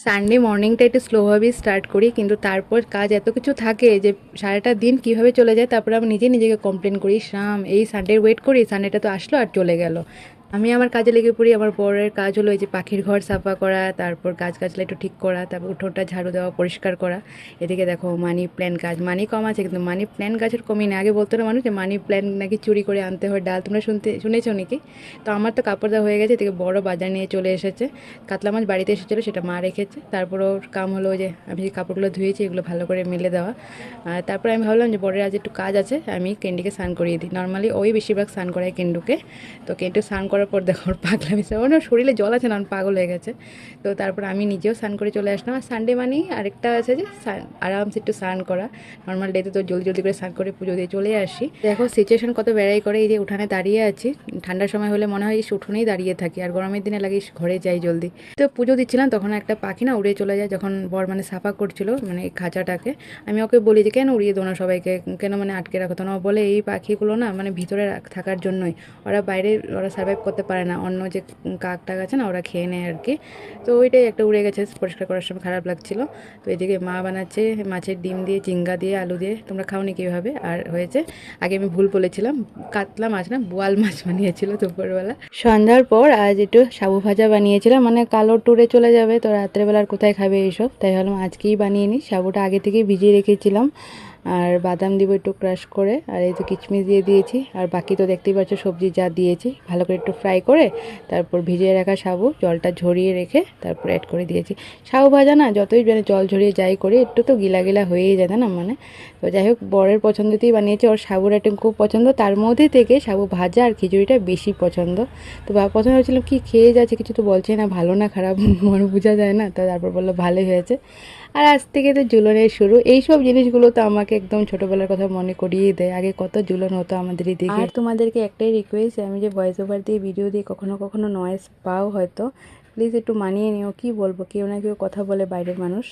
Sunday মর্নিংটা একটু স্লোভাবেই start করি, কিন্তু তারপর কাজ এত কিছু থাকে যে সারাটা দিন কিভাবে চলে যায় তারপরে আমি নিজেকে কমপ্লেন করি, শাম এই সানডে ওয়েট করি, সানডেটা তো আসলো আর চলে গেল। আমি আমার কাজে লেগে পড়ি। আমার বরের কাজ হলো এই যে পাখির ঘর সাফা করা, তারপর গাছগাছলা একটু ঠিক করা, তারপর উঠোনটা ঝাড়ু দেওয়া, পরিষ্কার করা। এদিকে দেখো মানি প্ল্যান্ট গাছ, মানি কম আছে কিন্তু মানি প্ল্যান্ট গাছের কমই নেই। আগে বলতো না মানুষ যে মানি প্ল্যান্ট নাকি চুরি করে আনতে হয় ডাল, তোমরা শুনেছো নাকি? তো আমার তো কাপড় দেওয়া হয়ে গেছে, এদিকে বড় বাজার নিয়ে চলে এসেছে। কাতলা মাছ বাড়িতে এসেছিলো, সেটা মা রেখেছে। তারপর ওর কাম হলো যে আমি যে কাপড়গুলো ধুয়েছি এগুলো ভালো করে মেলে দেওয়া। আর তারপরে আমি ভাবলাম যে বরের আজ একটু কাজ আছে, আমি কেন্ডিকে স্নান করিয়ে দিই। নর্মালি ওই বেশিরভাগ স্নান করায় কেন্ডুকে। তো কেন্ডু স্নান করার পর দেখো ওর পাগলামি, ওর শরীরে জল আছে না, পাগল হয়ে গেছে। তো তারপর আমি নিজেও স্নান করে চলে আসলাম। আর সানডে মানেই আরেকটা আছে যে আরামসে একটু স্নান করা। নর্মাল ডেতে তো জলদি জলদি করে স্নান করে পুজো দিয়ে চলে আসি। দেখো সিচুয়েশন কত বেড়াই করে, এই যে উঠানে দাঁড়িয়ে আছি। ঠান্ডার সময় হলে মনে হয় উঠোনেই দাঁড়িয়ে থাকি, আর গরমের দিনে লাগে ঘরে যাই জলদি। তো পুজো দিচ্ছিলাম তখন একটা পাখি না উড়ে চলে যায়, যখন বর মানে সাফা করছিল মানে এই খাঁচাটাকে। আমি ওকে বলি যে কেন উড়িয়ে দো না সবাইকে, কেন মানে আটকে রাখো। তো না, ও বলে এই পাখিগুলো না মানে ভিতরে থাকার জন্যই, ওরা বাইরে ওরা সার্ভাইভ করতে পারে না, অন্য যে কাক টাক আছে না ওরা খেয়ে নেয় আর কি। তো ওইটাই একটা উড়ে গেছে, পরিষ্কার করার সময় খারাপ লাগছিল। তো এদিকে মা বানাচ্ছে মাছের ডিম দিয়ে, চিংড়া দিয়ে, আলু দিয়ে। তোমরা খাওনি কীভাবে? আর হয়েছে, আগে আমি ভুল বলেছিলাম, কাতলা মাছ না বোয়াল মাছ বানিয়েছিল দুপুরবেলা। সন্ধ্যার পর আজ একটু সাবু ভাজা বানিয়েছিলাম, মানে কালো ট্যুরে চলে যাবে তো রাত্রেবেলা আর কোথায় খাবে এইসব, তাই ভাবলাম আজকেই বানিয়ে নিই। সাবুটা আগে থেকেই ভিজিয়ে রেখেছিলাম। আর বাদাম দিব একটু ক্রাশ করে, আর এই তো কিচমিচ দিয়ে দিয়েছি। আর বাকি তো দেখতেই পাচ্ছ সবজি যা দিয়েছি, ভালো করে একটু ফ্রাই করে তারপর ভিজিয়ে রাখা সাবু জলটা ঝরিয়ে রেখে তারপর অ্যাড করে দিয়েছি। সাবু ভাজা না যতই মানে জল ঝরিয়ে যাই করে একটু তো গিলা গিলা হয়েই যায় না মানে। তো যাই হোক, বরের পছন্দতেই বানিয়েছি, ওর সাবুর আইটেম খুব পছন্দ, তার মধ্যে থেকে সাবু ভাজা আর খিচুড়িটা বেশি পছন্দ। তো প্রথমে ভাবছিলাম কি খেয়ে যাচ্ছে, কিছু তো বলছে না, ভালো না খারাপ মনে বোঝা যায় না। তো তারপর বললো ভালোই হয়েছে। আর আজ থেকে তো জুলনের শুরু, এইসব জিনিসগুলো তো আমাকে একদম ছোটোবেলার কথা মনে করিয়ে দেয়, আগে কত জুলন হতো আমাদের এদিকে। আর তোমাদেরকে একটাই রিকোয়েস্ট, আমি যে ভয়েস ওভার দিয়ে ভিডিও দিয়ে কখনো কখনো নয়েজ পাও হয়তো, প্লিজ একটু মানিয়ে নিও। কি বলবো, কেউ না কেউ কথা বলে বাইরের মানুষ।